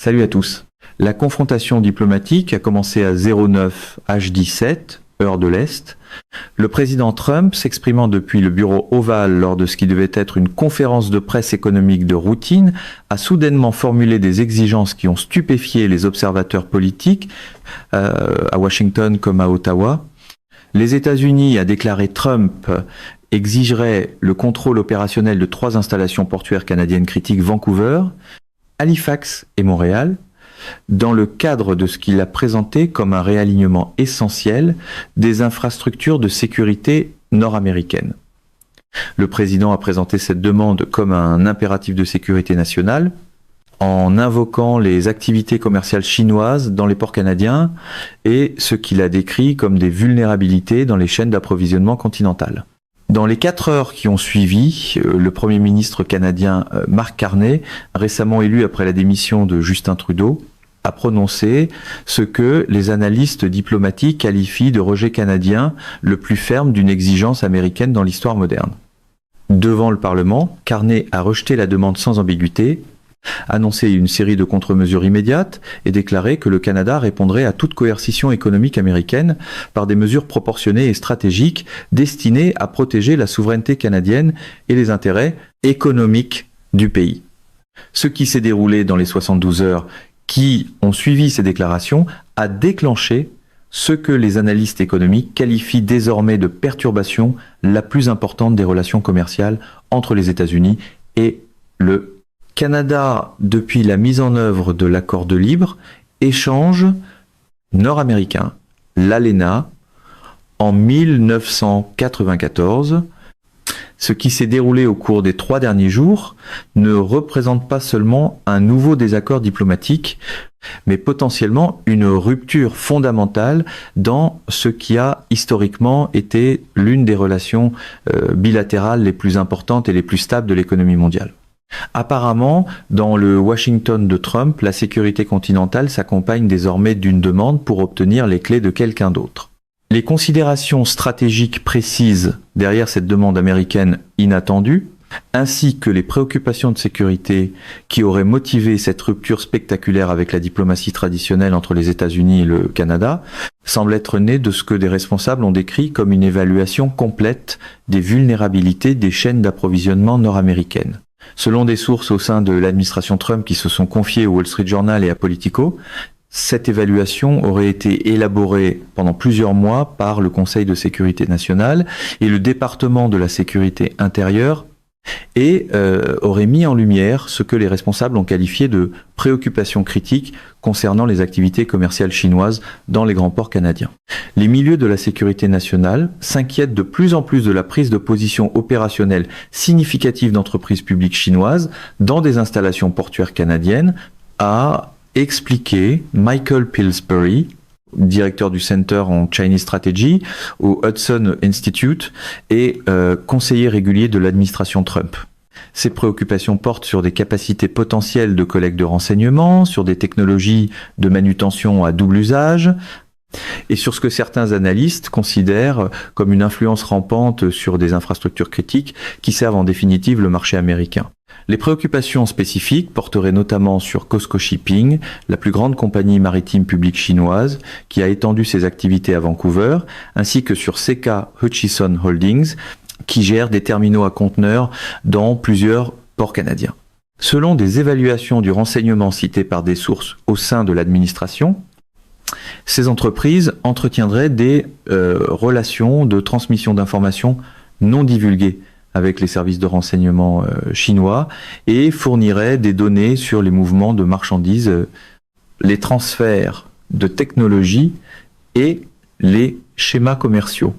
Salut à tous. La confrontation diplomatique a commencé à 09 H17, heure de l'Est. Le président Trump, s'exprimant depuis le bureau ovale lors de ce qui devait être une conférence de presse économique de routine, a soudainement formulé des exigences qui ont stupéfié les observateurs politiques, à Washington comme à Ottawa. Les États-Unis, a déclaré Trump, exigeraient le contrôle opérationnel de 3 installations portuaires canadiennes critiques: Vancouver, Halifax et Montréal, dans le cadre de ce qu'il a présenté comme un réalignement essentiel des infrastructures de sécurité nord-américaines. Le président a présenté cette demande comme un impératif de sécurité nationale, en invoquant les activités commerciales chinoises dans les ports canadiens et ce qu'il a décrit comme des vulnérabilités dans les chaînes d'approvisionnement continentales. Dans les 4 heures qui ont suivi, le Premier ministre canadien Mark Carney, récemment élu après la démission de Justin Trudeau, a prononcé ce que les analystes diplomatiques qualifient de rejet canadien le plus ferme d'une exigence américaine dans l'histoire moderne. Devant le Parlement, Carney a rejeté la demande sans ambiguïté, annoncé une série de contre-mesures immédiates et déclaré que le Canada répondrait à toute coercition économique américaine par des mesures proportionnées et stratégiques destinées à protéger la souveraineté canadienne et les intérêts économiques du pays. Ce qui s'est déroulé dans les 72 heures qui ont suivi ces déclarations a déclenché ce que les analystes économiques qualifient désormais de perturbation la plus importante des relations commerciales entre les États-Unis et le Canada, depuis la mise en œuvre de l'accord de libre, échange nord-américain, l'ALENA, en 1994. Ce qui s'est déroulé au cours des 3 derniers jours ne représente pas seulement un nouveau désaccord diplomatique, mais potentiellement une rupture fondamentale dans ce qui a historiquement été l'une des relations bilatérales les plus importantes et les plus stables de l'économie mondiale. Apparemment, dans le Washington de Trump, la sécurité continentale s'accompagne désormais d'une demande pour obtenir les clés de quelqu'un d'autre. Les considérations stratégiques précises derrière cette demande américaine inattendue, ainsi que les préoccupations de sécurité qui auraient motivé cette rupture spectaculaire avec la diplomatie traditionnelle entre les États-Unis et le Canada, semblent être nées de ce que des responsables ont décrit comme une évaluation complète des vulnérabilités des chaînes d'approvisionnement nord-américaines. Selon des sources au sein de l'administration Trump qui se sont confiées au Wall Street Journal et à Politico, cette évaluation aurait été élaborée pendant plusieurs mois par le Conseil de sécurité nationale et le département de la sécurité intérieure et aurait mis en lumière ce que les responsables ont qualifié de préoccupations critiques concernant les activités commerciales chinoises dans les grands ports canadiens. Les milieux de la sécurité nationale s'inquiètent de plus en plus de la prise de position opérationnelle significative d'entreprises publiques chinoises dans des installations portuaires canadiennes, a expliqué Michael Pillsbury, directeur du Center on Chinese Strategy au Hudson Institute et conseiller régulier de l'administration Trump. Ces préoccupations portent sur des capacités potentielles de collecte de renseignements, sur des technologies de manutention à double usage, et sur ce que certains analystes considèrent comme une influence rampante sur des infrastructures critiques qui servent en définitive le marché américain. Les préoccupations spécifiques porteraient notamment sur COSCO Shipping, la plus grande compagnie maritime publique chinoise, qui a étendu ses activités à Vancouver, ainsi que sur CK Hutchison Holdings, qui gère des terminaux à conteneurs dans plusieurs ports canadiens. Selon des évaluations du renseignement citées par des sources au sein de l'administration, ces entreprises entretiendraient des relations de transmission d'informations non divulguées avec les services de renseignement chinois et fourniraient des données sur les mouvements de marchandises, les transferts de technologies et les schémas commerciaux.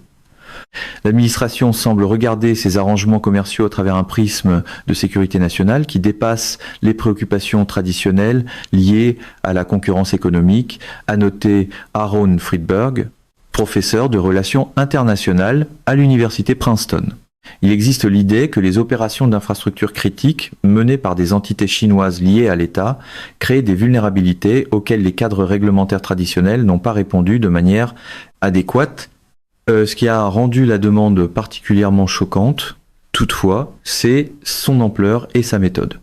L'administration semble regarder ces arrangements commerciaux à travers un prisme de sécurité nationale qui dépasse les préoccupations traditionnelles liées à la concurrence économique, a noté Aaron Friedberg, professeur de relations internationales à l'université Princeton. Il existe l'idée que les opérations d'infrastructures critiques menées par des entités chinoises liées à l'État créent des vulnérabilités auxquelles les cadres réglementaires traditionnels n'ont pas répondu de manière adéquate. Ce qui a rendu la demande particulièrement choquante, toutefois, c'est son ampleur et sa méthode.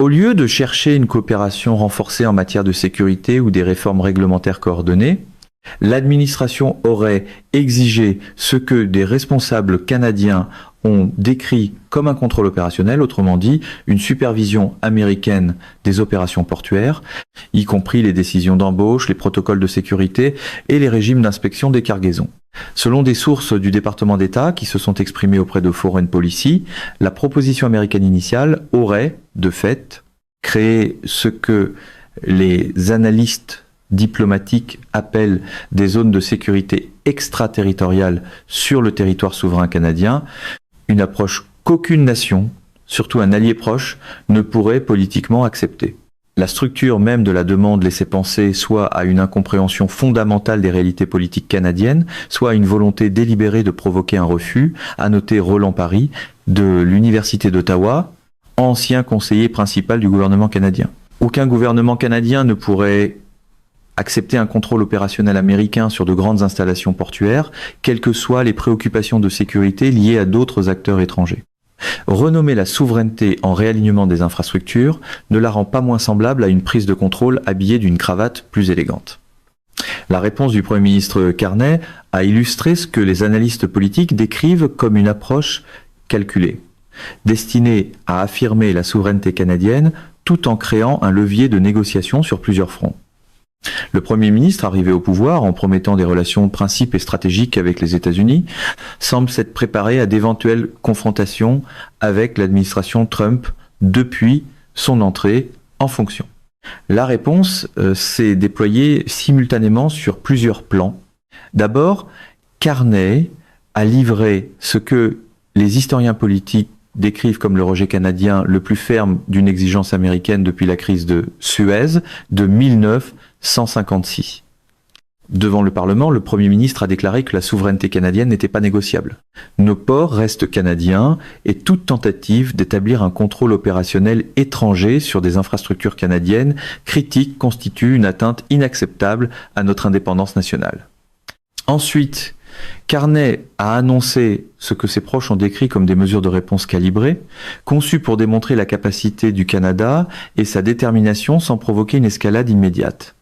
Au lieu de chercher une coopération renforcée en matière de sécurité ou des réformes réglementaires coordonnées, l'administration aurait exigé ce que des responsables canadiens ont décrit comme un contrôle opérationnel, autrement dit, une supervision américaine des opérations portuaires, y compris les décisions d'embauche, les protocoles de sécurité et les régimes d'inspection des cargaisons. Selon des sources du département d'État qui se sont exprimées auprès de Foreign Policy, la proposition américaine initiale aurait, de fait, créé ce que les analystes diplomatiques appellent des zones de sécurité extraterritoriales sur le territoire souverain canadien, une approche qu'aucune nation, surtout un allié proche, ne pourrait politiquement accepter. La structure même de la demande laissait penser soit à une incompréhension fondamentale des réalités politiques canadiennes, soit à une volonté délibérée de provoquer un refus, à noter Roland Parry, de l'Université d'Ottawa, ancien conseiller principal du gouvernement canadien. Aucun gouvernement canadien ne pourrait accepter un contrôle opérationnel américain sur de grandes installations portuaires, quelles que soient les préoccupations de sécurité liées à d'autres acteurs étrangers. Renommer la souveraineté en réalignement des infrastructures ne la rend pas moins semblable à une prise de contrôle habillée d'une cravate plus élégante. La réponse du Premier ministre Carney a illustré ce que les analystes politiques décrivent comme une approche calculée, destinée à affirmer la souveraineté canadienne tout en créant un levier de négociation sur plusieurs fronts. Le Premier ministre, arrivé au pouvoir en promettant des relations de principe et stratégiques avec les États-Unis, semble s'être préparé à d'éventuelles confrontations avec l'administration Trump depuis son entrée en fonction. La réponse s'est déployée simultanément sur plusieurs plans. D'abord, Carney a livré ce que les historiens politiques décrivent comme le rejet canadien le plus ferme d'une exigence américaine depuis la crise de Suez de 1956. Devant le Parlement, le Premier ministre a déclaré que la souveraineté canadienne n'était pas négociable. Nos ports restent canadiens et toute tentative d'établir un contrôle opérationnel étranger sur des infrastructures canadiennes critiques constitue une atteinte inacceptable à notre indépendance nationale. Ensuite, Carney a annoncé ce que ses proches ont décrit comme des mesures de réponse calibrées, conçues pour démontrer la capacité du Canada et sa détermination sans provoquer une escalade immédiate.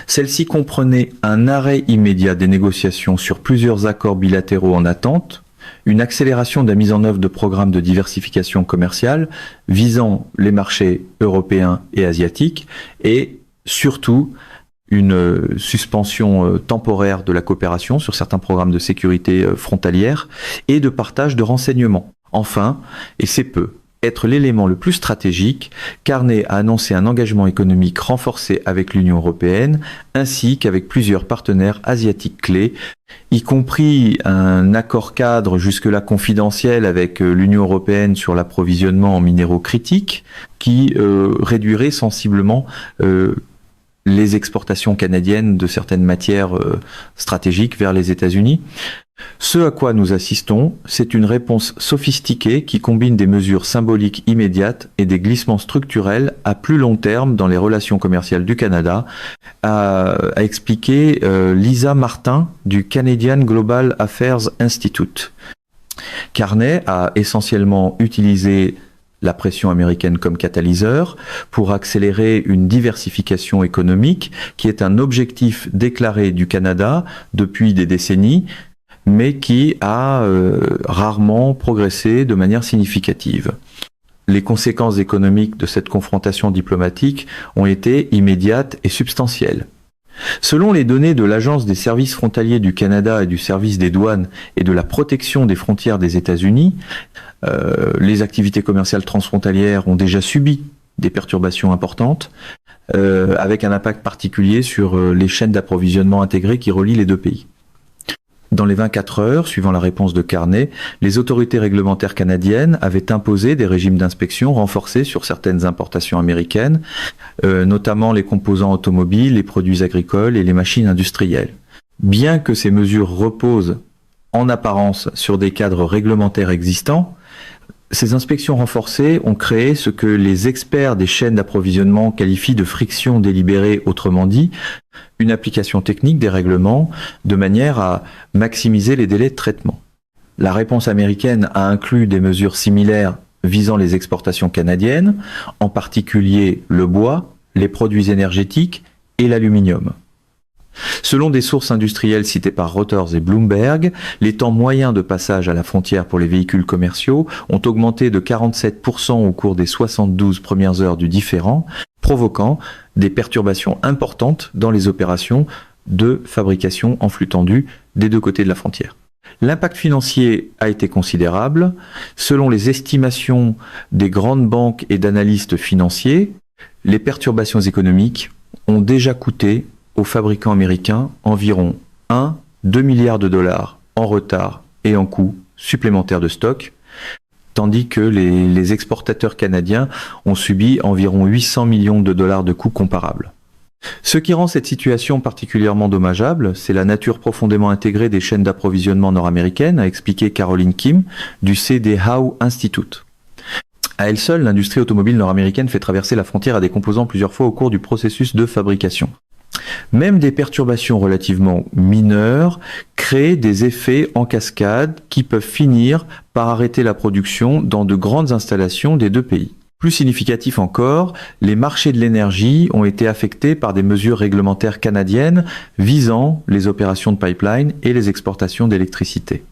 Celle-ci comprenait un arrêt immédiat des négociations sur plusieurs accords bilatéraux en attente, une accélération de la mise en œuvre de programmes de diversification commerciale visant les marchés européens et asiatiques et surtout une suspension temporaire de la coopération sur certains programmes de sécurité frontalière et de partage de renseignements. Enfin, et c'est peu, être l'élément le plus stratégique, Carney a annoncé un engagement économique renforcé avec l'Union européenne ainsi qu'avec plusieurs partenaires asiatiques clés, y compris un accord cadre jusque-là confidentiel avec l'Union européenne sur l'approvisionnement en minéraux critiques qui réduirait sensiblement les exportations canadiennes de certaines matières stratégiques vers les États-Unis. Ce à quoi nous assistons, c'est une réponse sophistiquée qui combine des mesures symboliques immédiates et des glissements structurels à plus long terme dans les relations commerciales du Canada, a expliqué Lisa Martin du Canadian Global Affairs Institute. Carney a essentiellement utilisé la pression américaine comme catalyseur pour accélérer une diversification économique qui est un objectif déclaré du Canada depuis des décennies, mais qui a rarement progressé de manière significative. Les conséquences économiques de cette confrontation diplomatique ont été immédiates et substantielles. Selon les données de l'Agence des services frontaliers du Canada et du service des douanes et de la protection des frontières des États-Unis, les activités commerciales transfrontalières ont déjà subi des perturbations importantes, avec un impact particulier sur les chaînes d'approvisionnement intégrées qui relient les deux pays. Dans les 24 heures, suivant la réponse de Carney, les autorités réglementaires canadiennes avaient imposé des régimes d'inspection renforcés sur certaines importations américaines, notamment les composants automobiles, les produits agricoles et les machines industrielles. Bien que ces mesures reposent en apparence sur des cadres réglementaires existants, ces inspections renforcées ont créé ce que les experts des chaînes d'approvisionnement qualifient de friction délibérée, autrement dit, une application technique des règlements de manière à maximiser les délais de traitement. La réponse américaine a inclus des mesures similaires visant les exportations canadiennes, en particulier le bois, les produits énergétiques et l'aluminium. Selon des sources industrielles citées par Reuters et Bloomberg, les temps moyens de passage à la frontière pour les véhicules commerciaux ont augmenté de 47% au cours des 72 premières heures du différend, provoquant des perturbations importantes dans les opérations de fabrication en flux tendu des deux côtés de la frontière. L'impact financier a été considérable. Selon les estimations des grandes banques et d'analystes financiers, les perturbations économiques ont déjà coûté aux fabricants américains environ 1-2 milliards de dollars en retard et en coûts supplémentaires de stock, tandis que les exportateurs canadiens ont subi environ 800 millions de dollars de coûts comparables. Ce qui rend cette situation particulièrement dommageable, c'est la nature profondément intégrée des chaînes d'approvisionnement nord-américaines, a expliqué Caroline Kim du CD Howe Institute. À elle seule, l'industrie automobile nord-américaine fait traverser la frontière à des composants plusieurs fois au cours du processus de fabrication. Même des perturbations relativement mineures créent des effets en cascade qui peuvent finir par arrêter la production dans de grandes installations des deux pays. Plus significatif encore, les marchés de l'énergie ont été affectés par des mesures réglementaires canadiennes visant les opérations de pipeline et les exportations d'électricité.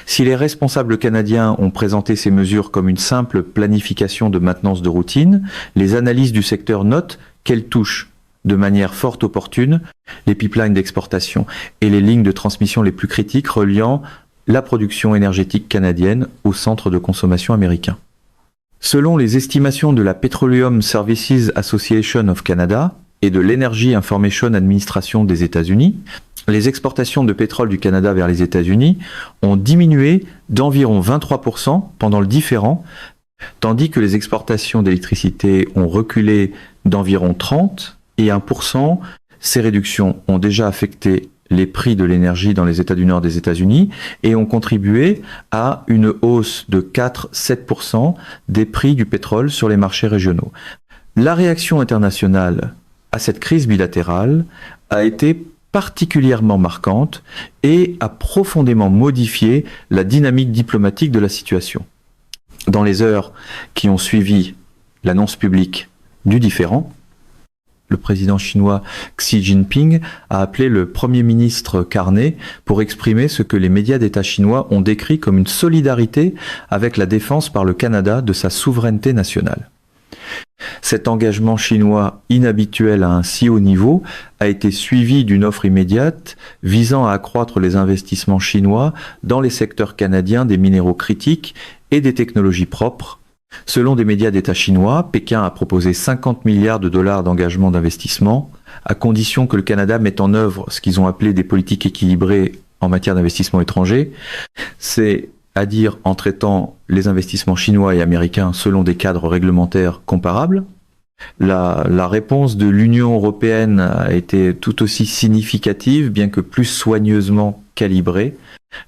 Si les responsables canadiens ont présenté ces mesures comme une simple planification de maintenance de routine, les analyses du secteur notent qu'elles touchent de manière fort opportune les pipelines d'exportation et les lignes de transmission les plus critiques reliant la production énergétique canadienne au centre de consommation américain. Selon les estimations de la Petroleum Services Association of Canada et de l'Energy Information Administration des États-Unis, les exportations de pétrole du Canada vers les États-Unis ont diminué d'environ 23% pendant le différend, tandis que les exportations d'électricité ont reculé d'environ 30% et 1%. Ces réductions ont déjà affecté les prix de l'énergie dans les États du Nord des États-Unis et ont contribué à une hausse de 4-7% des prix du pétrole sur les marchés régionaux. La réaction internationale à cette crise bilatérale a été particulièrement marquante et a profondément modifié la dynamique diplomatique de la situation. Dans les heures qui ont suivi l'annonce publique du différend, le président chinois Xi Jinping a appelé le Premier ministre Carney pour exprimer ce que les médias d'État chinois ont décrit comme une solidarité avec la défense par le Canada de sa souveraineté nationale. Cet engagement chinois inhabituel à un si haut niveau a été suivi d'une offre immédiate visant à accroître les investissements chinois dans les secteurs canadiens des minéraux critiques et des technologies propres. Selon des médias d'État chinois, Pékin a proposé 50 milliards de dollars d'engagement d'investissement, à condition que le Canada mette en œuvre ce qu'ils ont appelé des politiques équilibrées en matière d'investissement étranger, c'est-à-dire en traitant les investissements chinois et américains selon des cadres réglementaires comparables. La réponse de l'Union européenne a été tout aussi significative, bien que plus soigneusement calibrée.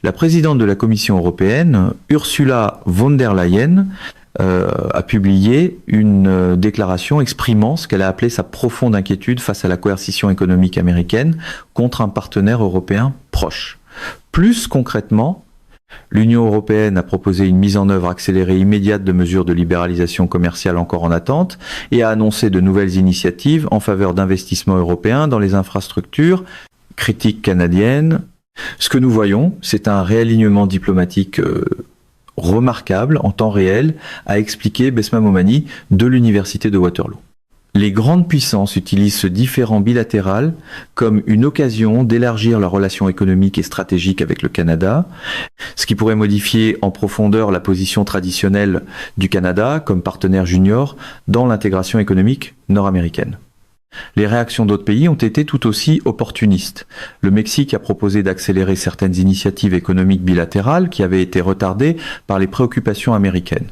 La présidente de la Commission européenne, Ursula von der Leyen, a publié une déclaration exprimant ce qu'elle a appelé sa profonde inquiétude face à la coercition économique américaine contre un partenaire européen proche. Plus concrètement, l'Union européenne a proposé une mise en œuvre accélérée immédiate de mesures de libéralisation commerciale encore en attente et a annoncé de nouvelles initiatives en faveur d'investissements européens dans les infrastructures critiques canadiennes. Ce que nous voyons, c'est un réalignement diplomatique remarquable en temps réel, a expliqué Besma Momani de l'Université de Waterloo. Les grandes puissances utilisent ce différend bilatéral comme une occasion d'élargir leurs relations économiques et stratégiques avec le Canada, ce qui pourrait modifier en profondeur la position traditionnelle du Canada comme partenaire junior dans l'intégration économique nord-américaine. Les réactions d'autres pays ont été tout aussi opportunistes. Le Mexique a proposé d'accélérer certaines initiatives économiques bilatérales qui avaient été retardées par les préoccupations américaines.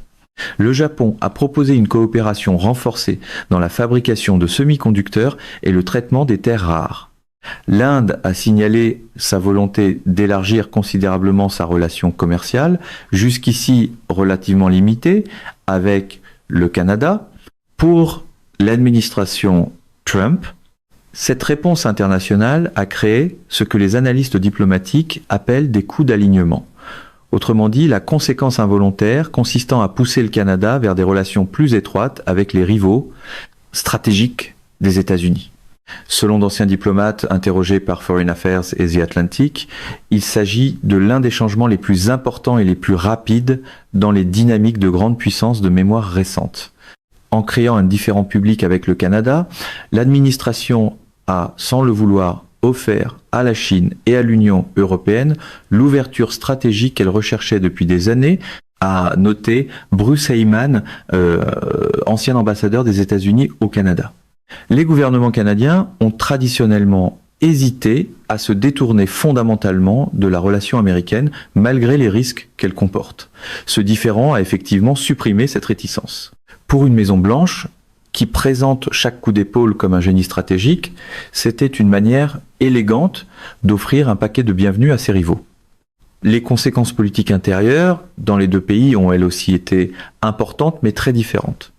Le Japon a proposé une coopération renforcée dans la fabrication de semi-conducteurs et le traitement des terres rares. L'Inde a signalé sa volonté d'élargir considérablement sa relation commerciale, jusqu'ici relativement limitée, avec le Canada. Pour l'administration Trump, cette réponse internationale a créé ce que les analystes diplomatiques appellent des coups d'alignement. Autrement dit, la conséquence involontaire consistant à pousser le Canada vers des relations plus étroites avec les rivaux stratégiques des États-Unis. Selon d'anciens diplomates interrogés par Foreign Affairs et The Atlantic, il s'agit de l'un des changements les plus importants et les plus rapides dans les dynamiques de grandes puissances de mémoire récente. En créant un différend public avec le Canada, l'administration a, sans le vouloir, offert à la Chine et à l'Union européenne l'ouverture stratégique qu'elle recherchait depuis des années, a noté Bruce Heyman, ancien ambassadeur des États-Unis au Canada. Les gouvernements canadiens ont traditionnellement hésité à se détourner fondamentalement de la relation américaine malgré les risques qu'elle comporte. Ce différend a effectivement supprimé cette réticence. Pour une Maison-Blanche, qui présente chaque coup d'épaule comme un génie stratégique, c'était une manière élégante d'offrir un paquet de bienvenue à ses rivaux. Les conséquences politiques intérieures dans les deux pays ont elles aussi été importantes mais très différentes.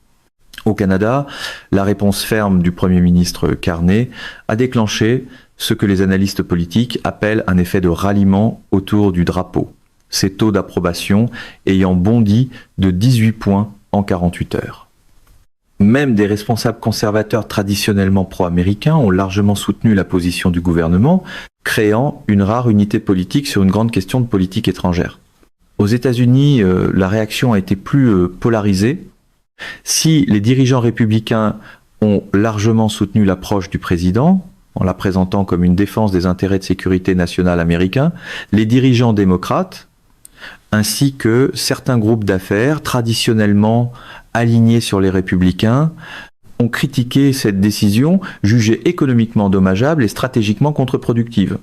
Au Canada, la réponse ferme du Premier ministre Carney a déclenché ce que les analystes politiques appellent un effet de ralliement autour du drapeau, ses taux d'approbation ayant bondi de 18 points en 48 heures. Même des responsables conservateurs traditionnellement pro-américains ont largement soutenu la position du gouvernement, créant une rare unité politique sur une grande question de politique étrangère. Aux États-Unis, la réaction a été plus polarisée. Si les dirigeants républicains ont largement soutenu l'approche du président, en la présentant comme une défense des intérêts de sécurité nationale américains, les dirigeants démocrates, ainsi que certains groupes d'affaires traditionnellement alignés sur les républicains, ont critiqué cette décision jugée économiquement dommageable et stratégiquement contre-productive.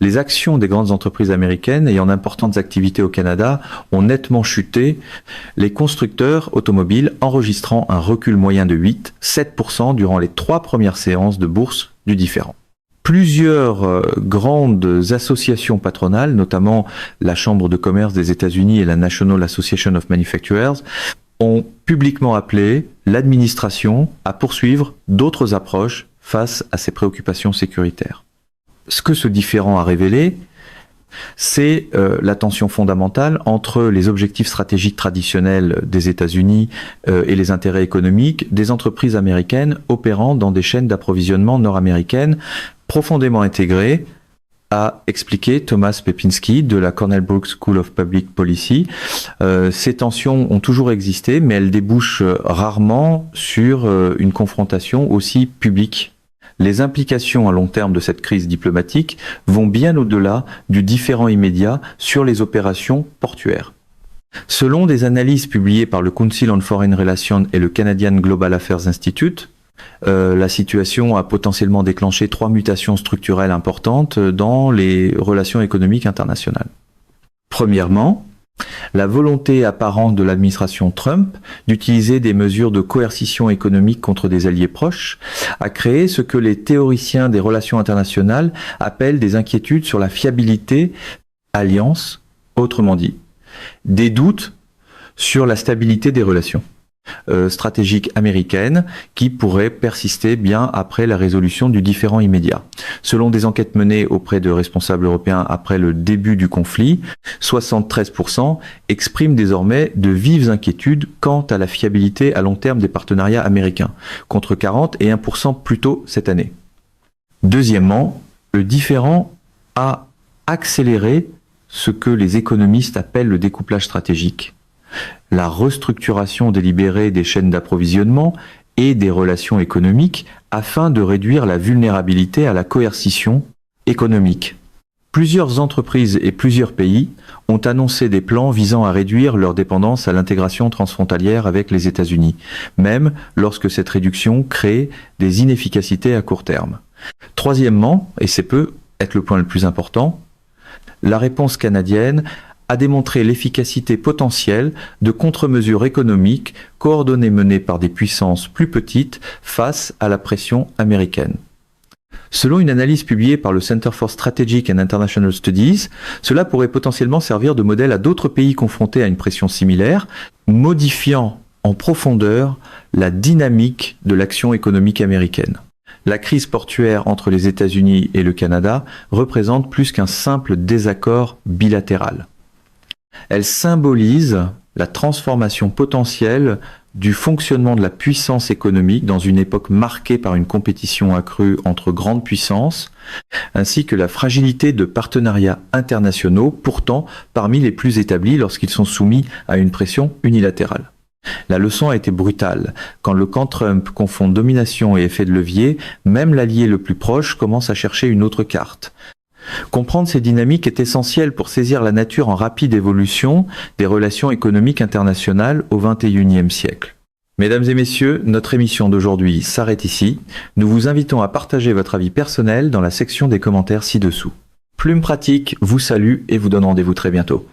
Les actions des grandes entreprises américaines ayant d'importantes activités au Canada ont nettement chuté, les constructeurs automobiles enregistrant un recul moyen de 8-7% durant les 3 premières séances de bourse du différend. Plusieurs grandes associations patronales, notamment la Chambre de commerce des États-Unis et la National Association of Manufacturers, ont publiquement appelé l'administration à poursuivre d'autres approches face à ces préoccupations sécuritaires. Ce que ce différend a révélé, c'est la tension fondamentale entre les objectifs stratégiques traditionnels des États-Unis et les intérêts économiques des entreprises américaines opérant dans des chaînes d'approvisionnement nord-américaines profondément intégrées, a expliqué Thomas Pepinski de la Cornell Brooks School of Public Policy. Ces tensions ont toujours existé, mais elles débouchent rarement sur une confrontation aussi publique. Les implications à long terme de cette crise diplomatique vont bien au-delà du différend immédiat sur les opérations portuaires. Selon des analyses publiées par le Council on Foreign Relations et le Canadian Global Affairs Institute, la situation a potentiellement déclenché 3 mutations structurelles importantes dans les relations économiques internationales. Premièrement, la volonté apparente de l'administration Trump d'utiliser des mesures de coercition économique contre des alliés proches a créé ce que les théoriciens des relations internationales appellent des inquiétudes sur la fiabilité alliances, autrement dit, des doutes sur la stabilité des relations stratégiques américaines qui pourraient persister bien après la résolution du différend immédiat. Selon des enquêtes menées auprès de responsables européens après le début du conflit, 73% expriment désormais de vives inquiétudes quant à la fiabilité à long terme des partenariats américains, contre 40 et 1% plus tôt cette année. Deuxièmement, le différend a accéléré ce que les économistes appellent le découplage stratégique. La restructuration délibérée des chaînes d'approvisionnement et des relations économiques afin de réduire la vulnérabilité à la coercition économique. Plusieurs entreprises et plusieurs pays ont annoncé des plans visant à réduire leur dépendance à l'intégration transfrontalière avec les États-Unis, même lorsque cette réduction crée des inefficacités à court terme. Troisièmement, et c'est peut être le point le plus important, la réponse canadienne a démontré l'efficacité potentielle de contre-mesures économiques coordonnées menées par des puissances plus petites face à la pression américaine. Selon une analyse publiée par le Center for Strategic and International Studies, cela pourrait potentiellement servir de modèle à d'autres pays confrontés à une pression similaire, modifiant en profondeur la dynamique de l'action économique américaine. La crise portuaire entre les États-Unis et le Canada représente plus qu'un simple désaccord bilatéral. Elle symbolise la transformation potentielle du fonctionnement de la puissance économique dans une époque marquée par une compétition accrue entre grandes puissances, ainsi que la fragilité de partenariats internationaux, pourtant parmi les plus établis lorsqu'ils sont soumis à une pression unilatérale. La leçon a été brutale. Quand le camp Trump confond domination et effet de levier, même l'allié le plus proche commence à chercher une autre carte. Comprendre ces dynamiques est essentiel pour saisir la nature en rapide évolution des relations économiques internationales au XXIe siècle. Mesdames et messieurs, notre émission d'aujourd'hui s'arrête ici. Nous vous invitons à partager votre avis personnel dans la section des commentaires ci-dessous. Plume Pratique vous salue et vous donne rendez-vous très bientôt.